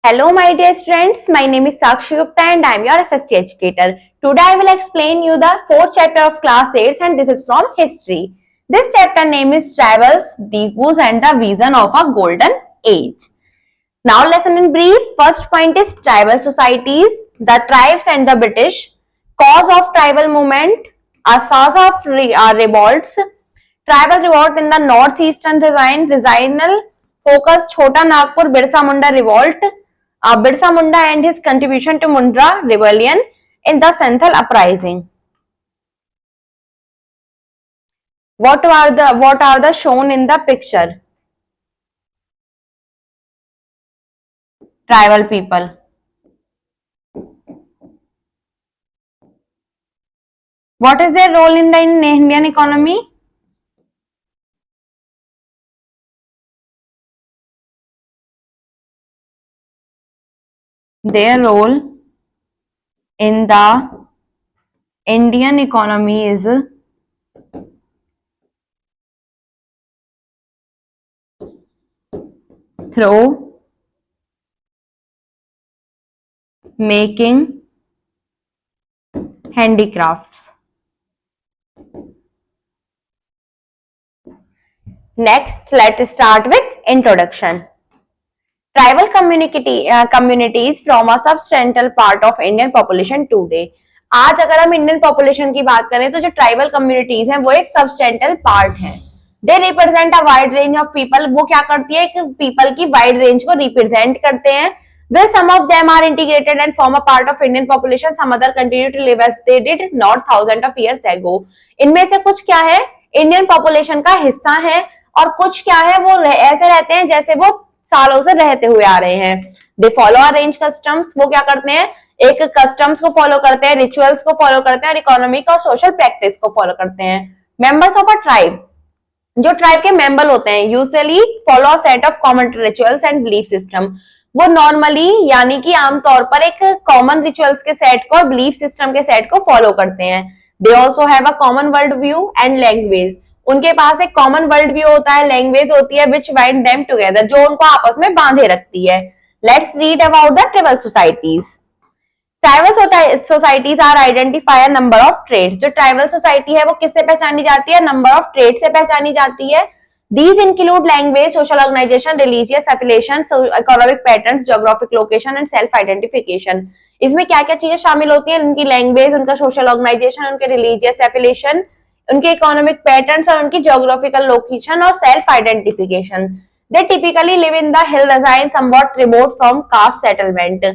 Hello my dear students, my name is Sakshi Gupta and I am your SST educator. Today I will explain you the 4th chapter of class 8th and this is from history. This chapter name is Travels, Depots and the Vision of a Golden Age. Now lesson in brief. First point is tribal societies, the tribes and the British, cause of tribal movement, asas of revolts, tribal revolt in the northeastern regional focus Chota Nagpur Birsa Munda revolt, Birsa Munda and his contribution to Mundra rebellion in the Santhal uprising. What are the shown in the picture? Tribal people. What is their role in the Indian economy? Their role in the Indian economy is through making handicrafts. Next, let's start with introduction. Tribal communities form a substantial part of Indian population today. आज अगर हम Indian population की बात करें तो जो tribal communities हैं वो एक सबस्टेंशियल पार्ट है. They represent a wide range of people. वो क्या करती है, पीपल की वाइड रेंज को रिप्रेजेंट करते हैं. Well, some of them are integrated and form a part of Indian population. Some other continue to live as they did not thousands of years ago. इनमें से कुछ क्या है, इंडियन पॉपुलेशन का हिस्सा है और कुछ क्या है वो ऐसे रहते हैं जैसे वो सालों से रहते हुए आ रहे हैं. They follow arrange customs. वो क्या करते हैं, एक कस्टम्स को फॉलो करते हैं, रिचुअल्स को फॉलो करते हैं और इकोनॉमिक और सोशल प्रैक्टिस को फॉलो करते हैं. Members of a tribe. जो ट्राइब के मेंबर होते हैं usually follow a set of common rituals and belief system. वो नॉर्मली यानी कि आमतौर पर एक कॉमन रिचुअल्स के सेट को और बिलीफ सिस्टम के सेट को फॉलो करते हैं. They also have a common world view and language. उनके पास एक कॉमन वर्ल्ड व्यू होता है, लैंग्वेज होती है विच बाइंड देम टुगेदर, जो उनको आपस में बांधे रखती है. Let's read about the tribal societies. Tribal societies are identify a number of trades. जो ट्राइबल सोसाइटी है वो किससे पहचानी जाती है, नंबर ऑफ ट्रेड से पहचानी जाती है. These include language, social organization, religious affiliation, economic patterns, geographic location and self-identification. इसमें क्या क्या चीजें शामिल होती हैं, उनकी लैंग्वेज, उनका सोशल ऑर्गेनाइजेशन, उनके रिलीजियस एफिलिएशन, उनके इकोनॉमिक पैटर्न्स और उनकी ज्योग्राफिकल लोकेशन और self identification. They typically live in the hill resign somewhat remote from cast settlement.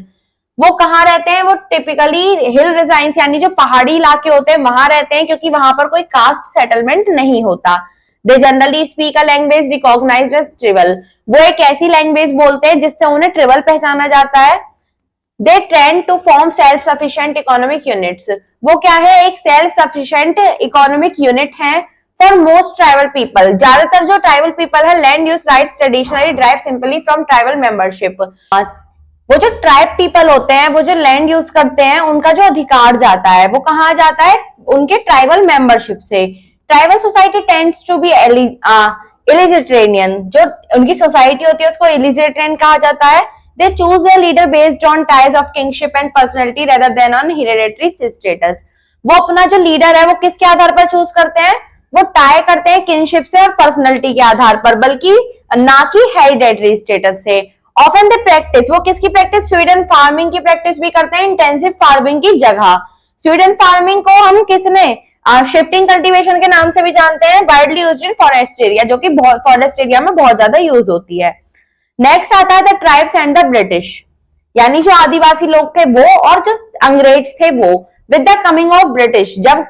वो कहाँ रहते हैं, वो टिपिकली हिल रिजाइन यानी जो पहाड़ी इलाके होते हैं वहां रहते हैं क्योंकि वहां पर कोई कास्ट सेटलमेंट नहीं होता. They generally speak a language recognized as tribal. वो एक ऐसी लैंग्वेज बोलते हैं जिससे उन्हें ट्रिबल पहचाना जाता है. They tend to form self-sufficient economic units. वो क्या है, एक self-sufficient economic unit है. For most tribal people, ज्यादातर जो tribal people है, land use rights traditionally derive simply from tribal membership. वो जो ट्राइब पीपल होते हैं, वो जो लैंड यूज करते हैं, उनका जो अधिकार जाता है वो कहाँ जाता है, उनके ट्राइबल मेंबरशिप से. Tribal society tends to be egalitarian. जो उनकी सोसाइटी होती है उसको इलिजिटेरियन कहा जाता है. They choose there leader based on ties of kingship and personality rather than on hereditary status. वो अपना जो लीडर है वो किसके आधार पर चूज करते हैं, वो टाई करते हैं किंगशिप से और पर्सनैलिटी के आधार पर, बल्कि ना कि हेरिडिटरी स्टेटस से. Often they practice. वो किसकी प्रैक्टिस, स्वीडन फार्मिंग की प्रैक्टिस भी करते हैं, इंटेंसिव फार्मिंग की जगह. स्वीडन फार्मिंग को हम किसने शिफ्टिंग कल्टीवेशन के नाम से भी जानते हैं, widely used in forest area, जो कि फॉरेस्ट एरिया में बहुत ज्यादा यूज होती है. नेक्स्ट आता है the tribes and the British, यानी जो आदिवासी लोग थे वो और जो अंग्रेज थे वो. With the coming of British, जब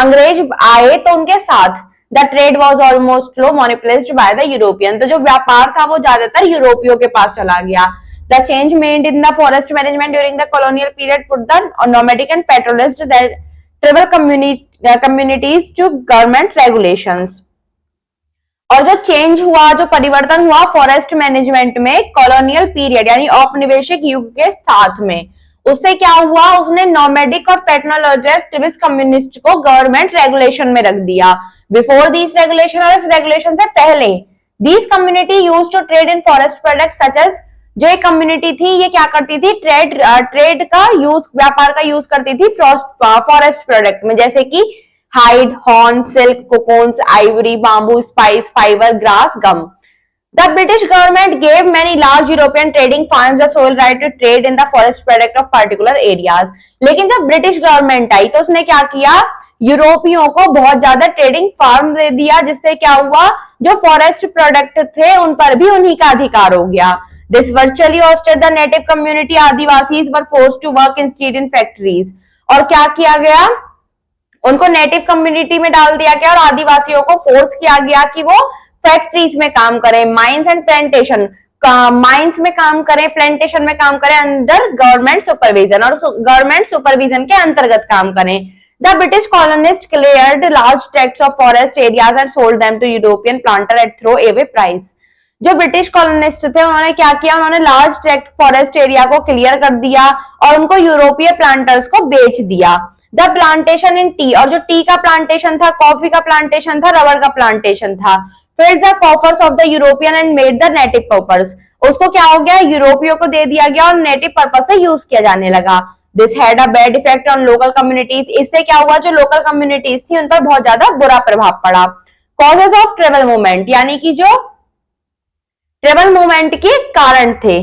अंग्रेज आए तो उनके साथ the trade was almost low monopolised by the European. तो जो व्यापार था वो ज्यादातर यूरोपियों के पास चला गया. The change made in the forest management during the colonial period put the nomadic and pastoralist tribal communities to government regulations. और जो चेंज हुआ, जो परिवर्तन हुआ फॉरेस्ट मैनेजमेंट में कॉलोनियल पीरियड यानी औपनिवेशिक युग के साथ में, उससे क्या हुआ, उसने नोमैडिक और पेट्रोलिस्ट कम्युनिस्ट को गवर्नमेंट रेगुलेशन में रख दिया. बिफोर दिस रेगुलेशन और इस रेगुलेशन से पहले, this community used to trade in forest products such as जो एक कम्युनिटी थी ये क्या करती थी, ट्रेड का यूज, व्यापार का यूज करती थी फॉरेस्ट प्रोडक्ट में, जैसे कि hide, horn, silk, cocoons, ivory, bamboo, spice, fibre, grass, gum. The British government gave many large European trading firms the sole right to trade in the forest product of particular areas. लेकिन जब British government आई तो उसने क्या किया, यूरोपियों को बहुत ज्यादा trading farm दे दिया, जिससे क्या हुआ, जो फॉरेस्ट प्रोडक्ट थे उन पर भी उन्हीं का अधिकार हो गया. This virtually ousted the native community. Adivasis were forced to work instead in factories. और क्या किया गया, उनको नेटिव कम्युनिटी में डाल दिया गया और आदिवासियों को फोर्स किया गया कि वो फैक्ट्रीज में काम करें, माइंस एंड प्लांटेशन, माइंस में काम करें, प्लांटेशन में काम करें अंडर गवर्नमेंट सुपरविजन, और गवर्नमेंट सुपरविजन के अंतर्गत काम करें. The British colonist cleared large tracts of forest areas and sold them to European planter at throw away price. जो ब्रिटिश कॉलोनिस्ट थे उन्होंने क्या किया, उन्होंने लार्ज ट्रैक्ट फॉरेस्ट एरिया को क्लियर कर दिया और उनको यूरोपीय प्लांटर्स को बेच दिया. द प्लांटेशन इन टी, और जो टी का प्लांटेशन था, कॉफी का प्लांटेशन था, रबर का प्लांटेशन था, फिर the coffers of the European and made the native purpose. उसको क्या हो गया, यूरोपियों को दे दिया गया और नेटिव पर्पस से यूज किया जाने लगा. This had a bad effect on local communities. इससे क्या हुआ, जो लोकल कम्युनिटीज थी उन पर बहुत ज्यादा बुरा प्रभाव पड़ा. कॉजेस ऑफ ट्रेवल मूवमेंट, यानी कि जो ट्रेवल मूवमेंट के कारण थे.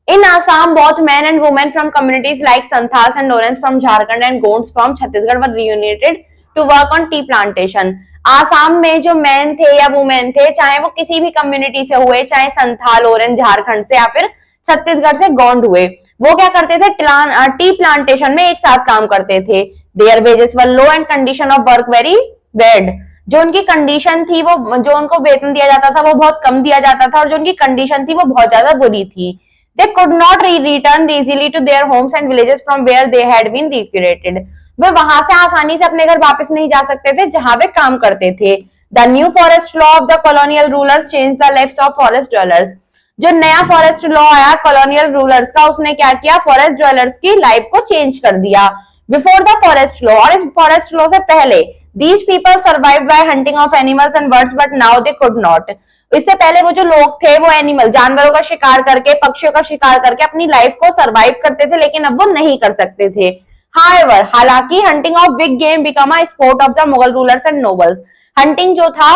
In Assam, both men and women from communities like Santhals and Lorens from Jharkhand and Gonds from Chhattisgarh were reunited to work on tea plantation. Assam में जो man थे या वुमेन थे, चाहे वो किसी भी कम्युनिटी से हुए, चाहे संथाल, ओरेंज, झारखंड से या फिर छत्तीसगढ़ से गोंड हुए, वो क्या करते थे, टी प्लांटेशन में एक साथ काम करते थे. Their wages were low and condition of work very bad. जो उनकी कंडीशन थी, वो जो उनको वेतन दिया जाता था वो बहुत कम दिया जाता था, और जो उनकी कंडीशन थी वो बहुत ज्यादा बुरी थी. They could not return easily to their homes and villages from where they had been recruited. वे वहां से आसानी से अपने घर वापस नहीं जा सकते थे जहां वे काम करते थे. The new forest law of the colonial rulers changed the lives of forest dwellers. जो नया फॉरेस्ट लॉ आया कॉलोनियल रूलर्स का, उसने क्या किया, फॉरेस्ट ड्वेलर्स की लाइफ को चेंज कर दिया. बिफोर द फॉरेस्ट लॉ, और इस फॉरेस्ट लॉ से पहले, these people survived by hunting of animals and birds, but now they could not. इससे पहले वो जो लोग थे वो एनिमल, जानवरों का शिकार करके, पक्षियों का शिकार करके अपनी लाइफ को सरवाइव करते थे, लेकिन अब वो नहीं कर सकते थे. However, हालांकि hunting of big game become a sport of the Mughal rulers and nobles. Hunting जो था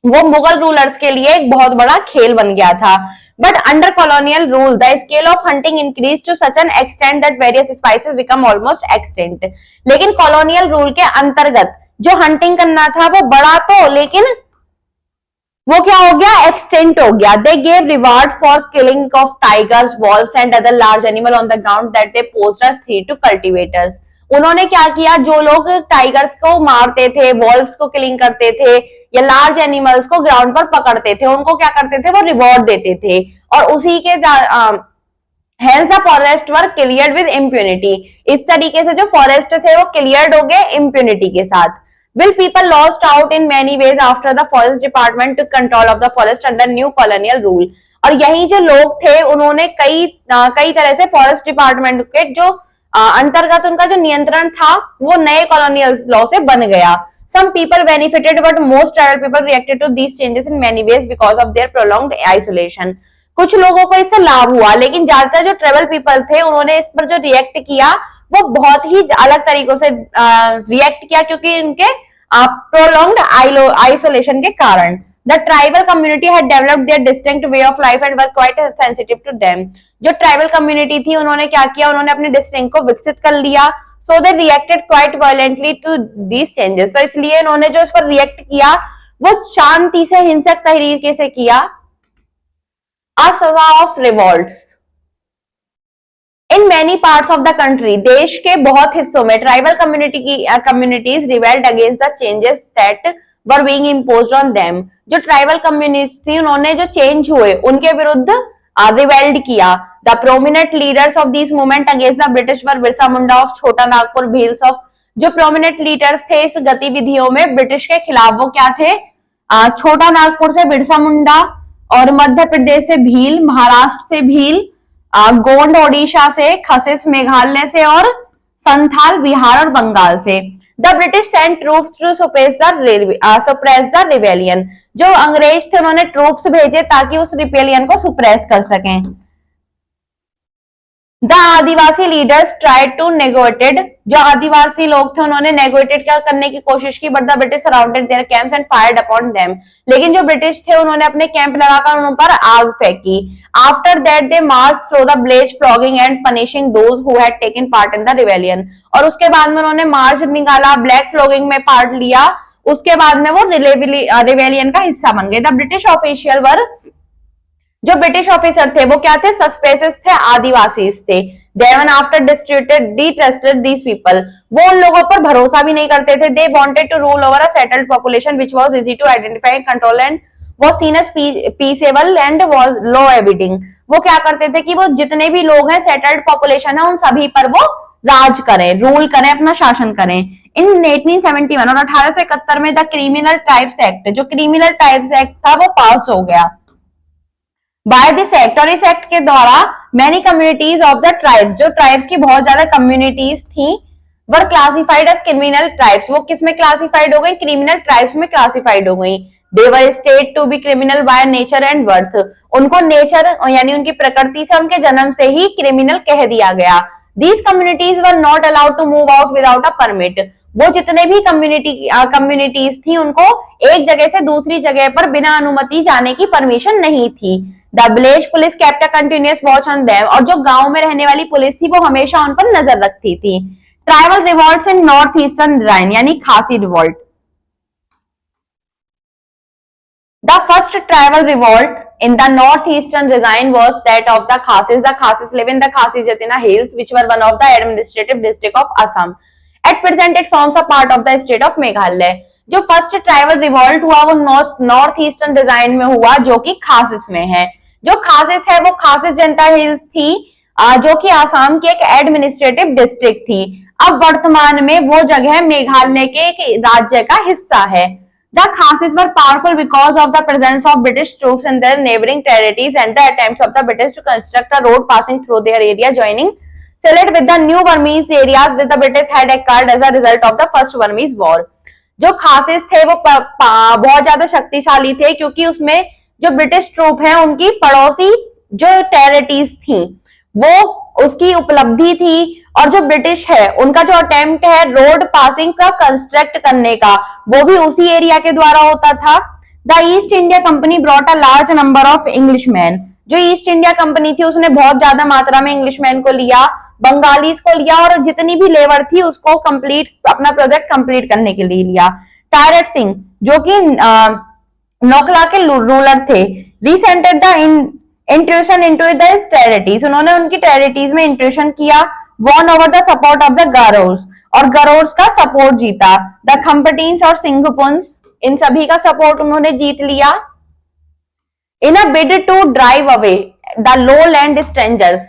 वो मुगल रूलर्स के लिए एक बहुत बड़ा खेल बन गया था. But under colonial rule the scale of hunting increase to such an extent that various species become almost extinct. लेकिन कॉलोनियल रूल के अंतर्गत जो हंटिंग करना था वो बड़ा तो, लेकिन वो क्या हो गया, एक्सटेंट हो गया. They gave reward for killing of tigers, wolves and other large animal on the ground that they posed as threat to cultivators. उन्होंने क्या किया, जो लोग टाइगर्स को मारते थे, वॉल्व्स को किलिंग करते थे या लार्ज एनिमल्स को ग्राउंड पर पकड़ते थे, उनको क्या करते थे, वो रिवॉर्ड देते थे. और उसी के hence the forest were cleared with impunity. इस तरीके से जो फॉरेस्ट थे वो क्लियर्ड हो गए इम्प्यूनिटी के साथ. Will people lost out in many ways after the forest department took control of the forest under new colonial rule. और यही जो लोग थे उन्होंने कई तरह से फॉरेस्ट डिपार्टमेंट के जो अंतर्गत उनका जो नियंत्रण था वो नए कॉलोनियल लॉ से बन गया. Some people benefited but most tribal people reacted to these changes in many ways because of their prolonged isolation. कुछ लोगों को इससे लाभ हुआ, लेकिन ज्यादातर जो ट्राइबल पीपल थे उन्होंने इस पर जो रिएक्ट किया वो बहुत ही अलग तरीकों से रिएक्ट किया, क्योंकि उनके prolonged isolation के कारण. The tribal community had developed their distinct way of life and were quite sensitive to them. जो ट्राइबल कम्युनिटी थी उन्होंने क्या किया, उन्होंने अपने डिस्टिंक्ट को विकसित कर लिया. So they reacted quite violently to these changes. तो इसलिए उन्होंने जो इस पर रिएक्ट किया वो शांति से, हिंसक तरीके से किया. A सजा of revolts. In many parts of the country, देश के बहुत हिस्सों में tribal communities revelled against the changes that were being imposed on them. जो ट्राइबल कम्युनिटीज थी उन्होंने जो चेंज हुए उनके विरुद्ध रिवेल्ड किया. The prominent leaders of this movement against the British were Birsa Munda of छोटा नागपुर, भील्स ऑफ. जो प्रोमिनेंट लीडर्स थे इस गतिविधियों में ब्रिटिश के खिलाफ वो क्या थे, छोटा नागपुर से बिरसा मुंडा, और मध्य प्रदेश से भील, महाराष्ट्र से भील, गोंड ओडिशा से, खसिस मेघालय से और संथाल बिहार और बंगाल से. The British sent troops to suppress the rebellion. जो अंग्रेज थे उन्होंने ट्रूप्स भेजे ताकि उस रिबेलियन को सुप्रेस कर सकें. The Adivasi leaders tried to negotiate, जो आदिवासी लोग थे उन्होंने नेगोटिएट क्या करने की कोशिश की, but the British surrounded their camps and fired upon them, लेकिन जो ब्रिटिश थे उन्होंने अपने कैंप लगाकर उन पर आग फेंकी। After that they march through the villages flogging and punishing those who had taken part in the rebellion, और उसके बाद में उन्होंने मार्च निकाला, ब्लैक फ्लॉगिंग में पार्ट लिया, उसके बाद में वो रिवेलियन का हिस्सा बन गए। द ब्रिटिश ऑफिशियल वर, जो ब्रिटिश ऑफिसर थे वो क्या थे, सस्पेसियस थे, आदिवासी थे। They even after distrusted these people, वो उन लोगों पर भरोसा भी नहीं करते थे। They wanted to rule over a settled population which was easy to identify, control and was seen as peaceable and was law abiding. वो क्या करते थे कि वो जितने भी लोग हैं, सेटल्ड पॉपुलेशन है, उन सभी पर वो राज करें, रूल करें, अपना शासन करें। इन 1871 और 1871 में द क्रिमिनल ट्राइब्स एक्ट, जो क्रिमिनल ट्राइब्स एक्ट था वो पास हो गया बाय दिस एक्ट, और इस एक्ट के द्वारा many communities of the tribes, जो ट्राइब्स की बहुत ज्यादा कम्युनिटीज थी, वर क्लासिफाइड एज क्रिमिनल ट्राइब्स, वो किस में क्लासिफाइड हो गई, क्रिमिनल ट्राइब्स में क्लासिफाइड हो गई। They were state to be criminal by nature and birth, उनको नेचर यानी उनकी प्रकृति से, उनके जन्म से ही क्रिमिनल कह दिया गया। These communities were not allowed to move out without a permit, वो जितने भी कम्युनिटीज थी उनको एक जगह से दूसरी जगह पर बिना अनुमति जाने की परमिशन नहीं थी। The village police kept a continuous watch on them, और जो गांव में रहने वाली पुलिस थी वो हमेशा उन पर नजर रखती थी। ट्राइबल रिवॉल्ट्स इन नॉर्थ ईस्टर्न राइन, यानी खासी revolt. The first tribal revolt in the northeastern region was that of the Khasis. The Khasis live in the Khasi Jatina Hills, which were one of the administrative district of Assam. At present, it forms a part of the state of Meghalaya. जो first tribal revolt हुआ वो north eastern design में हुआ, जो कि खासिस में है। जो खासिस है वो खासिस जनता हिल्स थी, जो कि आसाम की एक एडमिनिस्ट्रेटिव डिस्ट्रिक्ट थी। अब वर्तमान में वो जगह मेघालय के एक राज्य का हिस्सा है। The Khasis were powerful because of the presence of British troops in their neighboring territories and the attempts of the British to construct a road passing through their area, joining Sylhet with the new Burmese areas which the British had acquired as a result of the First Burmese War. जो खासिस थे वो बहुत ज्यादा शक्तिशाली थे, क्योंकि उसमें जो ब्रिटिश ट्रूप है उनकी पड़ोसी जो टेरिटरीज थी वो उसकी उपलब्धि थी, और जो ब्रिटिश है उनका जो अटेम्प्ट है रोड पासिंग का कंस्ट्रक्ट करने का, वो भी उसी एरिया के द्वारा होता था। The east India company brought a large number of Englishman, जो ईस्ट इंडिया कंपनी थी उसने बहुत ज्यादा मात्रा में इंग्लिशमैन को लिया, बंगालीज को लिया, और जितनी भी लेबर थी उसको कंप्लीट अपना प्रोजेक्ट कंप्लीट करने के लिए लिया। टायरट सिंह, जो कि नौकला के रूलर थे, resented the intrusion into the territories, उन्होंने उनकी टेरिटरीज में इंट्रूशन किया। Won over the support of the Garos, और गारोस का सपोर्ट जीता। द खम्पटीन्स और सिंघपुन्स, इन सभी का सपोर्ट उन्होंने जीत लिया। In a bid to drive away the lowland strangers,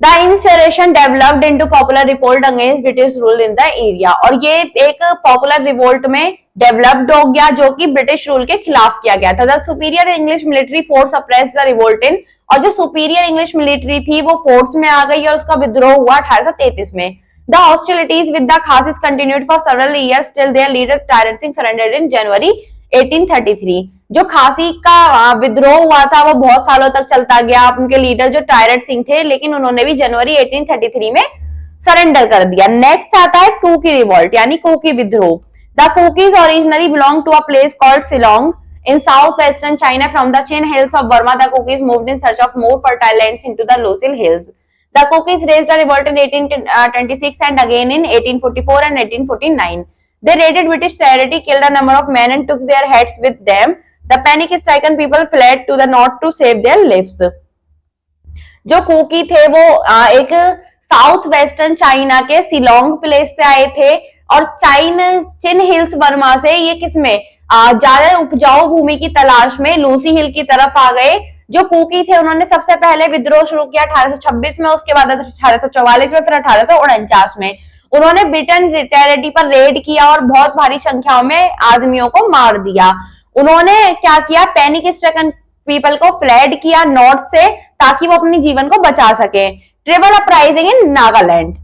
the insurrection developed into popular revolt against British rule in the area, और ये एक पॉपुलर रिवोल्ट में डेवलप्ड हो गया जो कि ब्रिटिश रूल के खिलाफ किया गया था। The superior English military force suppress the revolt in, और जो सुपीरियर इंग्लिश मिलिट्री थी वो फोर्स में आ गई और उसका विद्रोह हुआ 1833 में। The hostilities with the Khasis continued for several years till their leader Tirot Sing surrendered in January 1833। जो खासी का विद्रोह हुआ था वो बहुत सालों तक चलता गया, उनके लीडर जो टायरट सिंह थे, लेकिन उन्होंने भी जनवरी 1833 में सरेंडर कर दिया। नेक्स्ट आता है कुकी रिवॉल्ट, यानी कुकी विद्रोह। The Kukis originally belonged to a place called Shillong in southwestern China. From the Chin hills of Burma, the Kukis moved in search of more fertile lands into the Losil hills. The Kukis raised a revolt in 1826 and again in 1844 and 1849. They raided British territory, killed a number of men and took their heads with them. The panic-stricken people fled to the north to save their lives. जो cookie थे वो एक south western China के Shillong place से आए थे, और चिन hills Burma से ये किसमें ज्यादा उपजाऊ भूमि की तलाश में लूसी हिल की तरफ आ गए। जो कुकी थे उन्होंने सबसे पहले विद्रोह शुरू किया 1826 में, उसके बाद 1844 में, फिर 1849 में उन्होंने ब्रिटेन टेरिटरी पर रेड किया और बहुत भारी संख्याओं में आदमियों को मार दिया। उन्होंने क्या किया, पैनिक स्ट्रकन पीपल को फ्लेड किया नॉर्थ से, ताकि वो अपने जीवन को बचा सके। Tribal uprising in Nagaland.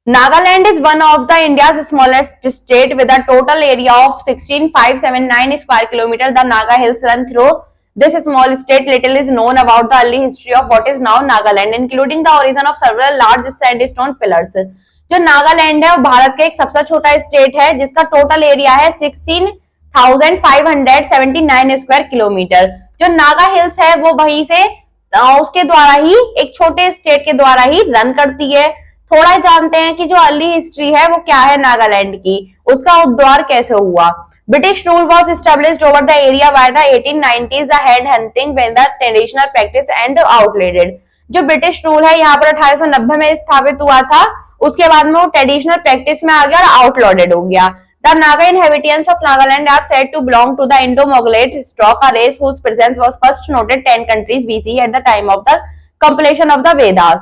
Nagaland is one of the India's smallest state with a total area of 16,579 square kilometers. The Naga Hills run through this small state. Little is known about the early history of what is now Nagaland, including the origin of several large sandstone pillars. जो नागालैंड है वो भारत का एक सबसे छोटा state है जिसका total area है 16,579 स्क्वायर किलोमीटर। जो नागा हिल्स है वो वहीं से उसके द्वारा ही एक छोटे स्टेट के द्वारा ही रन करती है। थोड़ा जानते हैं कि जो अर्ली हिस्ट्री है वो क्या है नागालैंड की, उसका उद्धार कैसे हुआ। British rule was established over the area by the 1890s. The hand hunting when the traditional practice and outlawed. जो ब्रिटिश रूल है यहाँ पर 1890 में स्थापित हुआ था, उसके बाद में वो ट्रेडिशनल प्रैक्टिस में आ गया और आउटलॉडेड हो गया। The Naga inhabitants of Nagaland are said to belong to the Indo-Mongolian stock, a race whose presence was first noted 10 countries BC at the time of the compilation of the Vedas.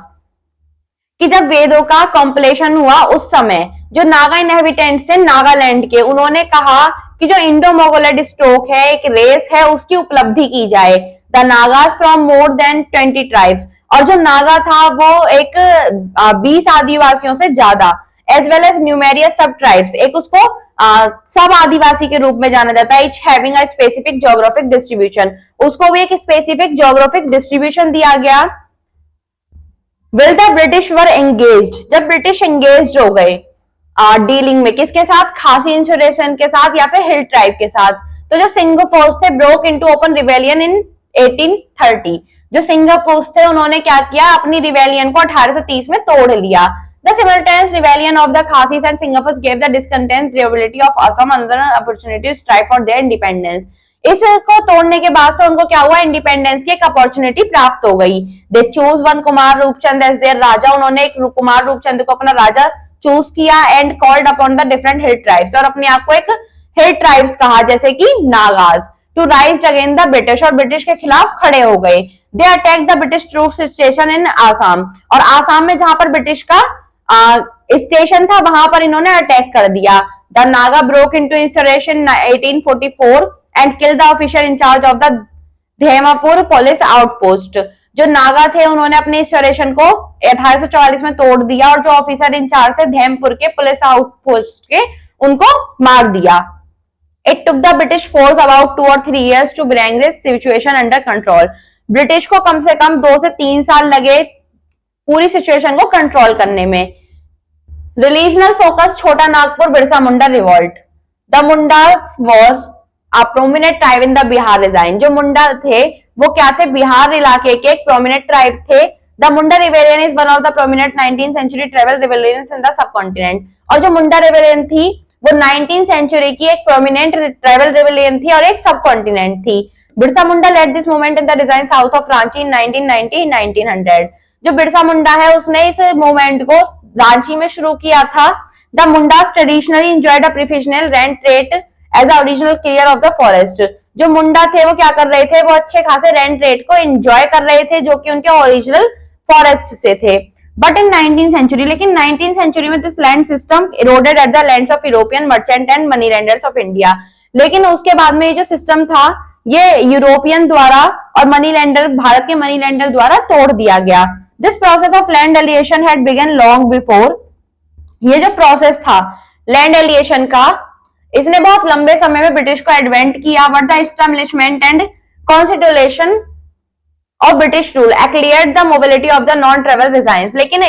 कि जब वेदों का compilation हुआ उस समय जो Naga inhabitants है नागालैंड के, उन्होंने कहा कि जो इंडो मोगोलिड स्टॉक है, एक रेस है, उसकी उपलब्धि की जाए। The Nagas from more than 20 tribes, और जो नागा था वो एक 20 आदिवासियों से ज्यादा, एज वेल एज न्यूमेरियस सब ट्राइब्स, एक उसको सब आदिवासी के रूप में जाना जाता है। Etch having a specific geographic distribution, उसको भी एक स्पेसिफिक ज्योग्राफिक डिस्ट्रीब्यूशन दिया गया। Will the British were engaged, जब ब्रिटिश एंगेज्ड हो गए डीलिंग में किसके साथ, खासी इंसुरेशन के साथ या फिर हिल ट्राइब के साथ, तो जो सिंह फोर्स थे ब्रोक इनटू ओपन रिवेलियन इन 1830। जो सिंह फोर्स थे उन्होंने क्या किया, अपनी रिवेलियन को 1830 में तोड़ लिया। The simultaneous rebellion of the Khasis and Singhapurs gave the discontent rebellion of Assam another opportunity to strive for their independence. इसको तोड़ने के बाद से उनको क्या हुआ, इंडिपेंडेंस की एक अपॉर्चुनिटी प्राप्त हो गई। They choose one Kumar Rupchand as their raja, उन्होंने एक कुमार रूपचंद को अपना राजा चूज किया। And called upon the different hill tribes, और अपने आप को एक हिल ट्राइब्स कहा जैसे कि Nagas, to rise against the British, और ब्रिटिश के खिलाफ खड़े हो गए। They attack the British troops station in Assam, और आसाम में जहां पर ब्रिटिश का स्टेशन था वहां पर इन्होंने अटैक कर दिया। The Naga broke into insurrection 1844 and kill the officer in charge of the Dhemapur police outpost. जो नागा थे उन्होंने अपने इंसरेक्शन को 1844 में तोड़ दिया, और जो ऑफिसर इंचार्ज थे धेमपुर के पुलिस आउटपोस्ट के, उनको मार दिया। It took the British force about 2 or 3 years to bring this situation under control. British को कम से कम 2 से 3 साल लगे पूरी सिचुएशन को कंट्रोल करने में। Regional focus, Chota Nagpur Birsa Munda revolt. The Mundas was a prominent tribe in the Bihar region. जो मुंडा थे वो क्या थे, बिहार इलाके के एक प्रोमिनेंट ट्राइब थे। The Munda rebellion is one of the prominent 19th century tribal rebellions in the subcontinent. और जो मुंडा रिवेलियन थी वो 19th सेंचुरी की एक प्रोमिनेंट ट्राइबल रिवेलियन थी और एक सबकॉन्टिनेंट थी। Birsa Munda led this movement in the design south of Ranchi in 1990-1900। जो बिरसा मुंडा है उसने इस मूवमेंट को रांची में शुरू किया था। The Mundas traditionally enjoyed a preferential rent rate as the original clear of the forest. जो मुंडा थे वो क्या कर रहे थे, वो अच्छे खासे रेंट रेट को एंजॉय कर रहे थे जो कि उनके ओरिजिनल फॉरेस्ट से थे। बट इन 19th सेंचुरी, लेकिन 19th सेंचुरी में this land system eroded at the lands of European merchant and money landers of India. लेकिन उसके बाद में ये जो सिस्टम था ये यूरोपियन द्वारा और मनी लैंडर, भारत के मनी लैंडर द्वारा तोड़ दिया गया। This process of land alienation had begun long before. ये जो प्रोसेस था लैंड एलिएशन का, इसने बहुत लंबे समय में ब्रिटिश को एडवेंट किया। But the establishment and constitution of British rule acquired the mobility of the non tribal regions. लेकिन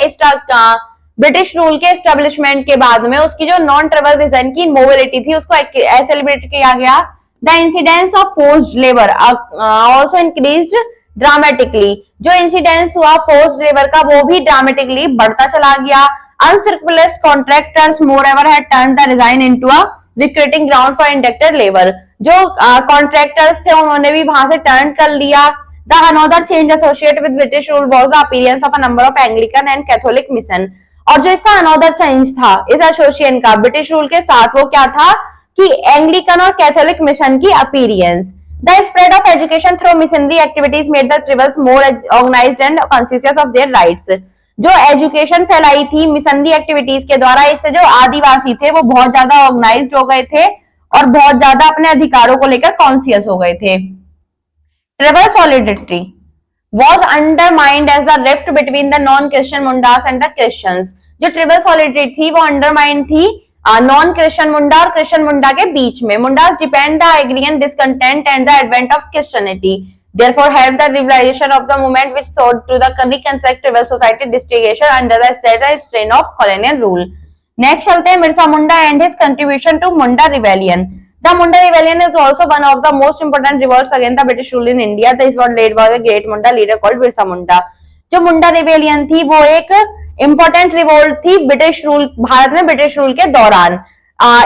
ब्रिटिश रूल के एस्टैब्लिशमेंट के बाद में उसकी जो नॉन ट्रेवल रिजाइन की मोबिलिटी थी उसको सेलिब्रेट किया गया। The incidence of forced labour also increased dramatically. जो इंसिडेंस हुआ फोर्स्ड लेबर का वो भी ड्रामेटिकली बढ़ता चला गया। Unscrupulous contractors moreover had turned the design into a recruiting ground for inducted labor। जो कॉन्ट्रैक्टर्स थे उन्होंने भी वहां से टर्न कर लिया। The another change associated with British rule was the appearance of a number of Anglican and Catholic mission। और जो इसका another change था इस एसोसिएशन का ब्रिटिश रूल के साथ, वो क्या था कि एंग्लिकन और कैथोलिक मिशन की appearance. The spread of education through missionary activities made the tribals more organized and conscious of their rights। जो एजुकेशन फैलाई थी मिशनरी एक्टिविटीज के द्वारा, इससे जो आदिवासी थे वो बहुत ज्यादा ऑर्गेनाइज्ड हो गए थे और बहुत ज्यादा अपने अधिकारों को लेकर कॉन्शियस हो गए थे। Tribal solidarity was undermined as the rift between the non-Christian Mundas and the Christians। जो ट्रिबल सॉलिडिटी थी वो अंडरमाइन थी नॉन क्रिश्चियन मुंडा और क्रिश्चियन मुंडा के बीच में. Mundas depend the एग्रीगेंट discontent and the advent of Christianity, therefore helped the liberalization of the movement which sought to the reconstruct tribal society distinction under the strain of colonial rule. Next चलते हैं मिर्जा मुंडा and his contribution to Munda rebellion. The Munda rebellion is also one of the most important revolts against the British rule in India. This was led by a great Munda leader called Birsa Munda. जो मुंडा rebellion थी वो एक important revolt थी British rule, Bharat में British rule के दौरान.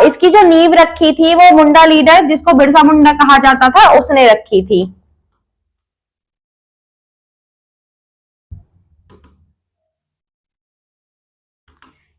इसकी जो नींव रखी थी वो मुंडा लीडर जिसको बिरसा मुंडा कहा जाता था उसने रखी थी.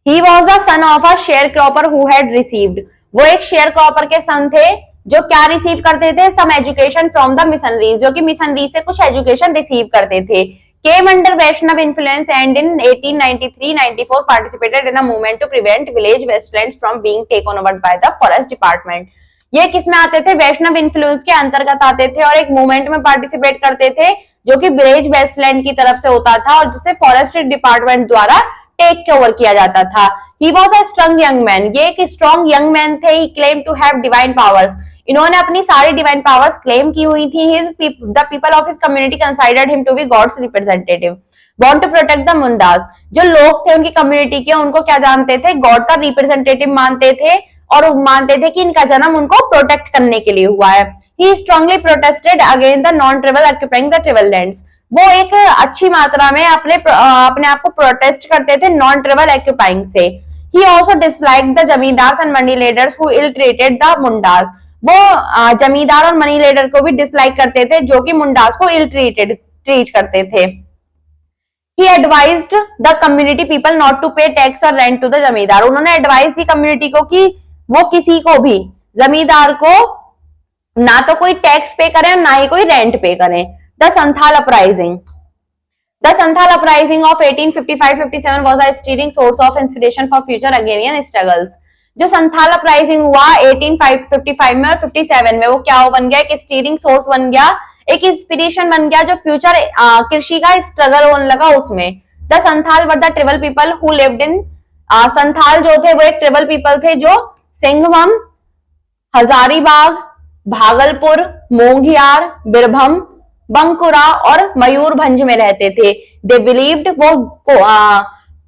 He was the son of a sharecropper who had received. वो एक शेयर क्रॉपर के सन थे जो क्या रिसीव करते थे, सम एजुकेशन फ्रॉम द मिशनरीज, जो कि मिशनरी से कुछ एजुकेशन रिसीव करते थे. Came under Vaishnav influence and in 1893-94 participated in a movement to prevent village wastelands from being taken over by the forest department. ये किसमें आते थे, वैष्णव इन्फ्लुएंस के अंतर्गत आते थे और एक मूवमेंट में पार्टिसिपेट करते थे जो कि विलेज वेस्टलैंड की तरफ से होता था और जिसे फॉरेस्ट डिपार्टमेंट द्वारा टेक ओवर किया जाता था. He was a strong young man. ये एक स्ट्रॉन्ग यंग मैन थे. He claimed to have divine powers. इन्होंने अपनी सारी डिवाइन पावर्स क्लेम की हुई थी. The people of his community considered him to be God's representative. Want to protect the Mundas. जो लोग थे उनकी कम्युनिटी के, उनको क्या जानते थे, गॉड का रिप्रेजेंटेटिव मानते थे और मानते थे कि इनका जन्म उनको प्रोटेक्ट करने के लिए हुआ है. He strongly protested against the non-tribal occupying the tribal lands. वो एक अच्छी मात्रा में अपने आप को प्रोटेस्ट करते थे नॉन ट्रिबल ऑक्यूपाइंग से. He also disliked the zamindars and money lenders who ill-treated the Mundas. वो जमींदार और मनी लेडर को भी डिसलाइक करते थे जो कि मुंडास को इल ट्रीट करते थे. He advised the community people not to pay tax or rent to the जमींदार. उन्होंने एडवाइस दी कम्युनिटी को कि वो किसी को भी, जमींदार को ना तो कोई टैक्स पे करें और ना ही कोई रेंट पे करें. The Santhal uprising. The Santhal uprising of 1855-57 was a steering source of inspiration for future agrarian struggles. जो संथाल अपराइजिंग हुआ 1855 में और 57 में, वो क्या बन गया, एक स्टीयरिंग सोर्स बन गया, एक इंस्पिरेशन बन गया जो फ्यूचर कृषि का स्ट्रगल होने लगा उसमें. The Santhal were the tribal people who lived in, Santhal जो थे वो एक ट्रिबल पीपल थे जो सिंघभम, हजारीबाग, भागलपुर, मोंगियार, बिरभम, बंकुरा और मयूरभंज में रहते थे. दे बिलीव्ड,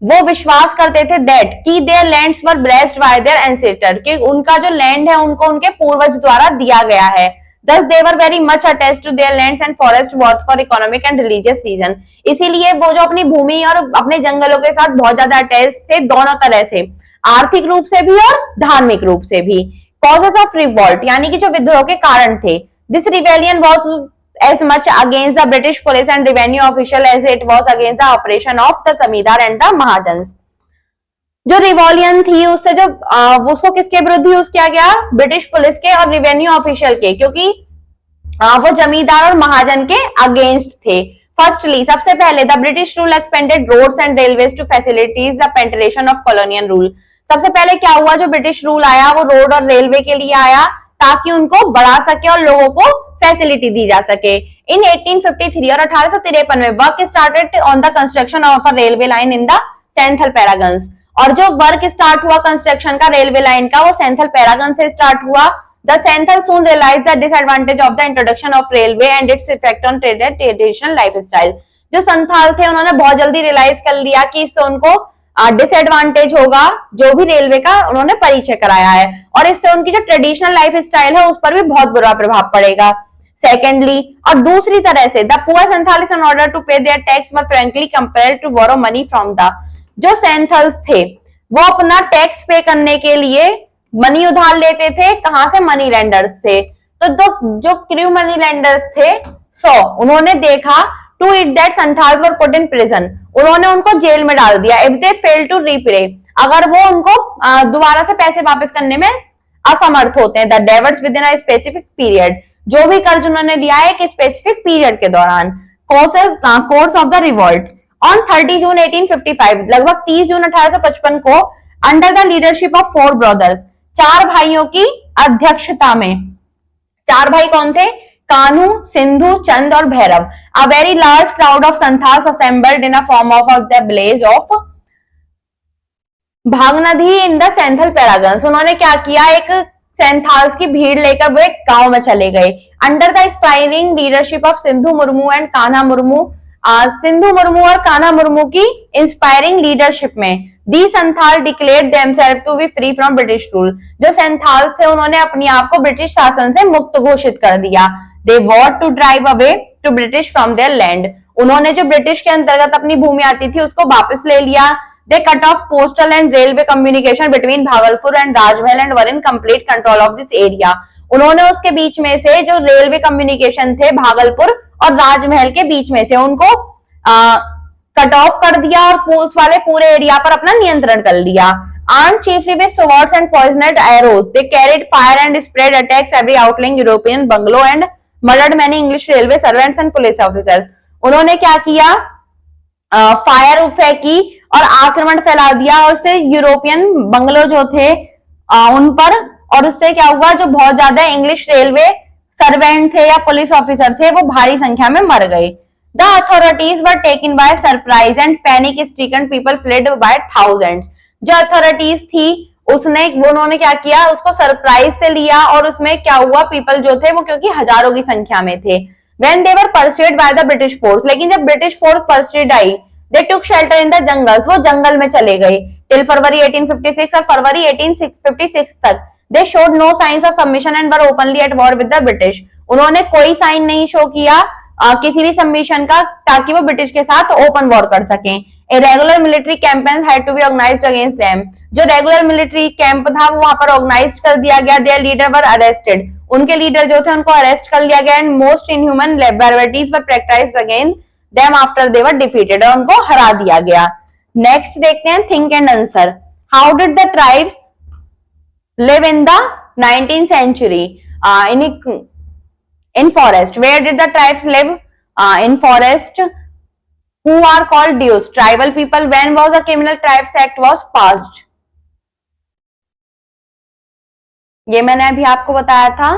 वो विश्वास करते थे दैट कि there lands were blessed bye there ancestor, कि उनका जो लैंड है उनको उनके पूर्वज द्वारा दिया गया है. Thus they were very much attached to their lands and forests both for economic and religious reason. इसीलिए वो जो अपनी भूमि और अपने जंगलों के साथ बहुत ज्यादा अटैच थे दोनों तरह से, आर्थिक रूप से भी और धार्मिक रूप से भी. Causes of revolt, यानी कि जो विद्रोह के कारण थे. This rebellion was as much against the British police and revenue official as it was against the operation of the जमींदार and the महाजन्स. जो रिवॉल्यूशन थी उससे जो उसको किसके विरुद्ध यूज किया गया, ब्रिटिश पुलिस के और रेवेन्यू ऑफिशियल के, क्योंकि वो जमींदार और महाजन के अगेंस्ट थे. फर्स्टली, सबसे पहले the British rule expanded roads and railways to facilitate the penetration of colonial rule. सबसे पहले क्या हुआ, जो ब्रिटिश रूल आया वो रोड और रेलवे के लिए आया ताकि उनको बढ़ा सके और लोगों को फैसिलिटी दी जा सके. इन 1853 और 1853 में work started on the construction of a railway line in the Santhal Parganas. और जो वर्क स्टार्ट हुआ कंस्ट्रक्शन का रेलवे लाइन का वो सेंथल पैरागन से स्टार्ट हुआ. The Santhal soon realise the disadvantage of the introduction of railway and its effect on traditional lifestyle. जो संथाल थे उन्होंने बहुत जल्दी रियलाइज कर लिया कि इससे उनको डिसएडवांटेज होगा, जो भी रेलवे का उन्होंने परिचय कराया है, और इससे उनकी जो ट्रेडिशनल लाइफ स्टाइल है उस पर भी बहुत बुरा प्रभाव पड़ेगा. सेकेंडली, और दूसरी तरह से, the poor Santhalis in order to pay their tax were frankly compelled to borrow money from the, जो सेंथल्स थे वो अपना टैक्स पे करने के लिए मनी उधार लेते थे. कहां से, मनी लेंडर्स से. तो जो क्रू मनी लेंडर्स थे, उन्होंने देखा to it that Santhals were put in prison, उन्होंने उनको जेल में डाल दिया. If they fail to repay, अगर वो उनको दोबारा से पैसे वापस करने में असमर्थ होते हैं. The debtors within a specific period, जो भी कर्ज उन्होंने लिया है एक स्पेसिफिक पीरियड के दौरान. Course of the revolt on 30 जून 1855, लगभग 30 जून 1855 को, under the leadership of 4 brothers, 4 भाइयों की अध्यक्षता में. 4 भाई कौन थे, कान्हू, सिंधु, चंद और Bhairav. A very large crowd of Santhals assembled in a form of the village of Bhagnadih in the Santhal Parganas, उन्होंने क्या किया, एक सेंथाल्स की भीड़ लेकर वो एक गांव में चले गए। Under the inspiring leadership of Sindhu Murmu and Kanha Murmu, Sindhu Murmu और कान्हा मुर्मू की इंस्पायरिंग लीडरशिप में the Santhal declared themselves to be free from British rule, जो संथाल थे उन्होंने अपने आप को ब्रिटिश शासन से मुक्त घोषित कर दिया। They want to drive away to British from their land, उन्होंने जो ब्रिटिश के अंतर्गत अपनी भूमि आती थी उसको वापस ले लिया। They cut off postal and railway communication between Bhagalpur and Rajmahal and were in complete control of this area, उन्होंने उसके बीच में से जो रेलवे कम्युनिकेशन थे भागलपुर और राजमहल के बीच में से उनको कट ऑफ कर दिया और उस वाले पूरे एरिया पर अपना नियंत्रण कर लिया। Armed chiefly with swords and poisoned arrows, they carried fire and spread attacks every outlying European bungalow and murdered many English railway servants and police officers. उन्होंने क्या किया, फायर फेंकी और आक्रमण फैला दिया और उससे यूरोपियन बंगलो जो थे उन पर, और उससे क्या हुआ, जो बहुत ज्यादा इंग्लिश रेलवे सर्वेंट थे या पुलिस ऑफिसर थे वो भारी संख्या में मर गए। The authorities were taken by surprise and panic stricken people fled by thousands, जो अथॉरिटीज थी उन्होंने क्या किया, उसको सरप्राइज से लिया और उसमें क्या हुआ, पीपल जो थे वो क्योंकि हजारों की संख्या में थे। When they were pursued by the British force, लेकिन जब ब्रिटिश फोर्स परस्यूड आई, they took shelter in the jungles, वो जंगल में चले गए till फरवरी 1856 और फरवरी 1856 तक। They showed no signs of submission and were openly at war with the British, उन्होंने कोई साइन नहीं शो किया किसी भी सबमिशन का, ताकि वो ब्रिटिश के साथ ओपन वॉर कर सकें। A regular military campaigns had to be organized against them, जो रेगुलर मिलिट्री कैंप था वो वहां पर ऑर्गेनाइज कर दिया गया। Their leader were arrested, उनके लीडर जो थे उनको अरेस्ट कर लिया गया। And most inhuman barbarities were practised against them after they were defeated, और उनको हरा दिया गया। नेक्स्ट देखते हैं think and answer. How did the tribes live in the 19th century in forest? Where did the tribes live in forest? Who are called Deus? Tribal people. When was the Criminal Tribes Act was passed? ये मैंने अभी आपको बताया था।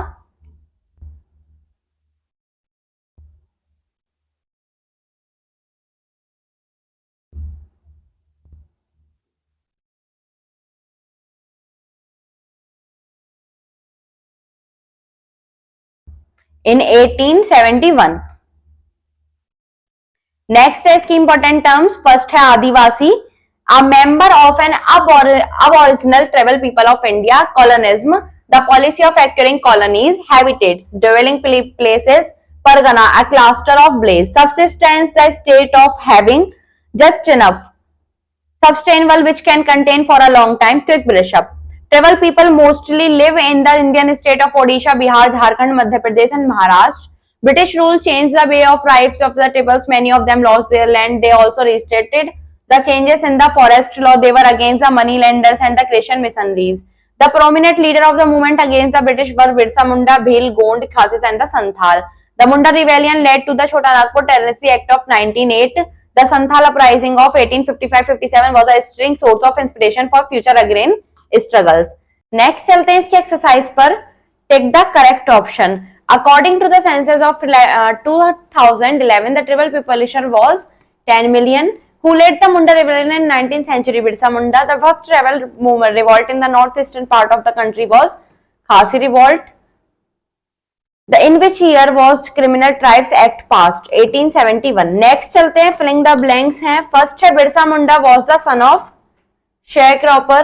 In 1871. Next है इसकी important terms. First है Adivasi, a member of an aboriginal tribal people of India, colonialism, the policy of acquiring colonies, habitats, dwelling places, pargana, a cluster of blaze, subsistence, the state of having just enough sustainable which can contain for a long time, quick brush up. Tribal people mostly live in the Indian state of Odisha, Bihar, Jharkhand, Madhya Pradesh and Maharashtra. British rule changed the way of lives of the tribals. Many of them lost their land. They also restricted the changes in the forest law. They were against the money lenders and the Christian missionaries. The prominent leader of the movement against the British were Birsa Munda, Bhil, Gond, Khasis and the Santhal. The Munda rebellion led to the Chota Nagpur Terrace Act of 1908. The Santhal uprising of 1855-57 was a string source of inspiration for future agrarian struggles. Next चलते हैं इसके exercise पर। Take the correct option. According to the census of 2011, the tribal population was 10 million. Who led the Munda rebellion in 19th century? Birsa Munda. The first tribal revolt in the northeastern part of the country was Khasi revolt. In which year was Criminal Tribes Act passed? 1871. Next चलते हैं, filling the blanks हैं। First है Birsa Munda was the son of sharecropper.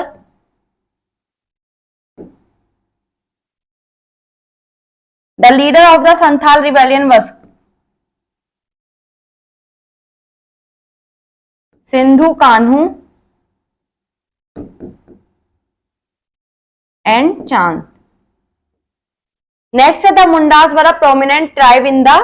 The leader of the Santhal rebellion was Sindhu Kanhu and Chand. Next, the Mundas were a prominent tribe in the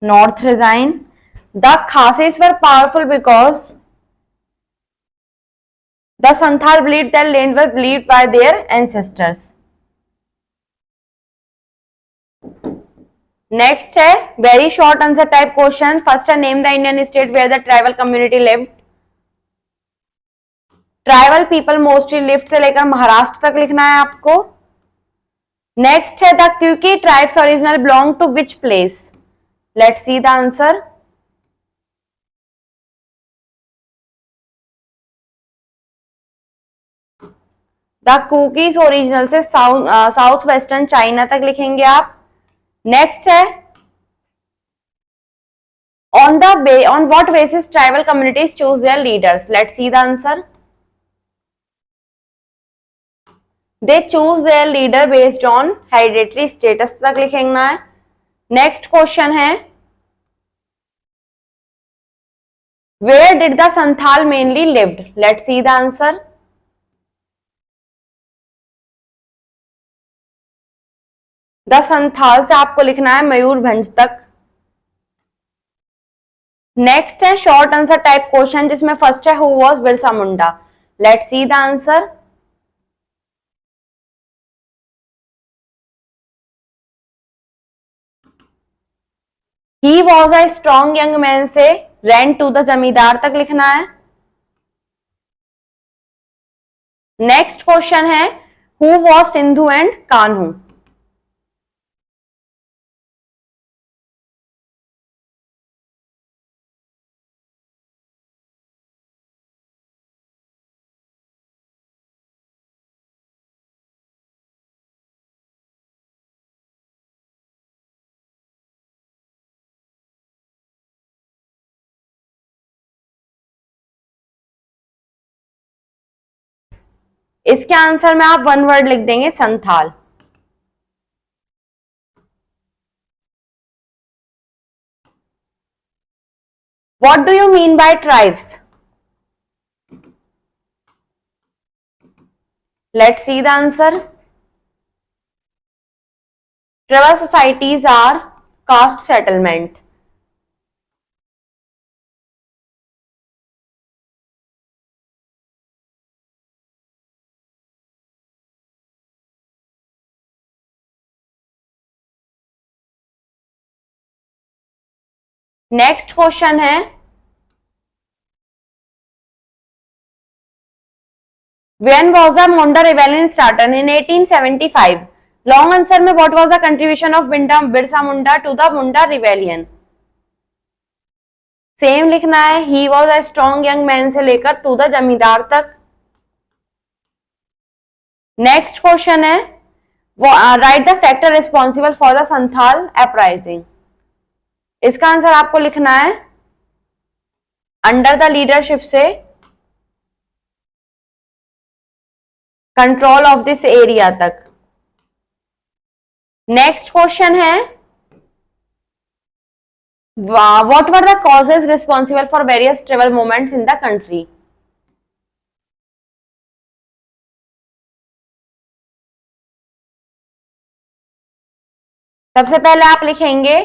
North region. The Khasis were powerful because the Santhal believed their land was believed by their ancestors. Next है very short answer type question. First है name the Indian state where the tribal community lived. Tribal people mostly lived से लेकर महाराष्ट्र तक लिखना है आपको। Next है the Kuki tribes original belong to which place? Let's see the answer. The Kukis original से south western China तक लिखेंगे आप। नेक्स्ट है on what basis tribal communities choose their leaders? Let's see the answer. They choose their leader based on hereditary status तक लिखेंगे। Next question है where did the Santhal mainly lived? Let's see the answer. The Santhal से आपको लिखना है मयूरभंज तक। Next है short answer type question जिसमें फर्स्ट है who was Birsa Munda? Let's see the answer. He was a strong young man से रैन टू द जमींदार तक लिखना है। नेक्स्ट क्वेश्चन है who was Sindhu and Kanhu? इसके आंसर में आप वन वर्ड लिख देंगे Santhal. What do you mean by tribes? Let's see the answer. Tribal societies are caste settlement. Next question है When was the Monda rebellion started? In 1875. Long answer में what was the contribution of Birsa Munda to the Munda rebellion? Same लिखना है he was a strong young man से लेकर to the zamindar तक। Next question है write the factor responsible for the Santhal uprising. इसका answer आपको लिखना है अंडर द लीडरशिप से कंट्रोल ऑफ दिस एरिया तक। नेक्स्ट क्वेश्चन है what were the causes responsible for various tribal movements in the country? सबसे पहले आप लिखेंगे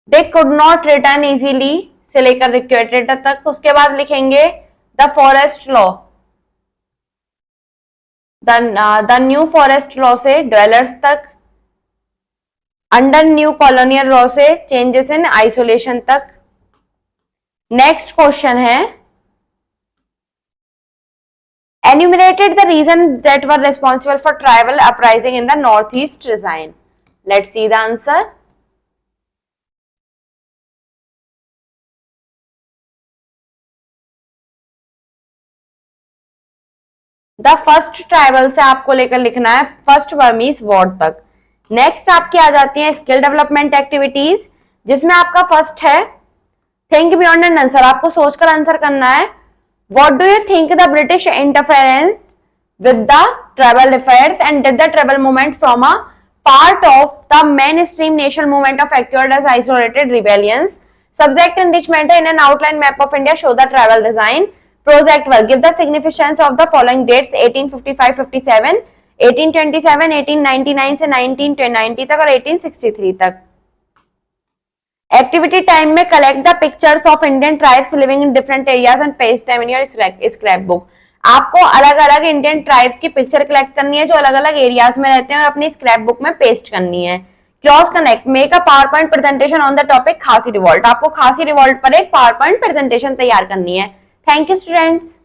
they could not return easily से लेकर रिक्वेटेड तक। उसके बाद लिखेंगे the forest law, the new forest law से ड्वेलर्स तक, अंडर न्यू कॉलोनियल लॉ से चेंजेस इन आइसोलेशन तक। नेक्स्ट क्वेश्चन है enumerated the reason that were responsible for tribal uprising in the north east region. Let's see the answer. The first tribal से आपको लेकर लिखना है first Burmese war तक। Next आपकी आ जाती है स्किल डेवलपमेंट एक्टिविटीज जिसमें आपका फर्स्ट है थिंक बियॉन्ड एंड आंसर। आपको सोचकर आंसर करना है what do you think the British interference with the tribal affairs and did the tribal movement from a part of the main stream national movement of occurred as isolated rebellions. Subject enrichment है in an outline map of India show the tribal design. Project work give the significance of the following dates 1855-57, 1827, 1899 से 1990 तक और 1863 तक। Activity time में collect the pictures of Indian tribes living in different areas and paste them in your scrap book. आपको अलग अलग Indian tribes की picture collect करनी है जो अलग अलग एरियाज में रहते हैं और अपनी स्क्रैप बुक में पेस्ट करनी है। Cross connect, make a power point presentation on the topic खासी रिवॉल्ट। आपको खासी रिवॉल्ट पर एक पावर पॉइंट प्रेजेंटेशन तैयार करनी है। Thank you students.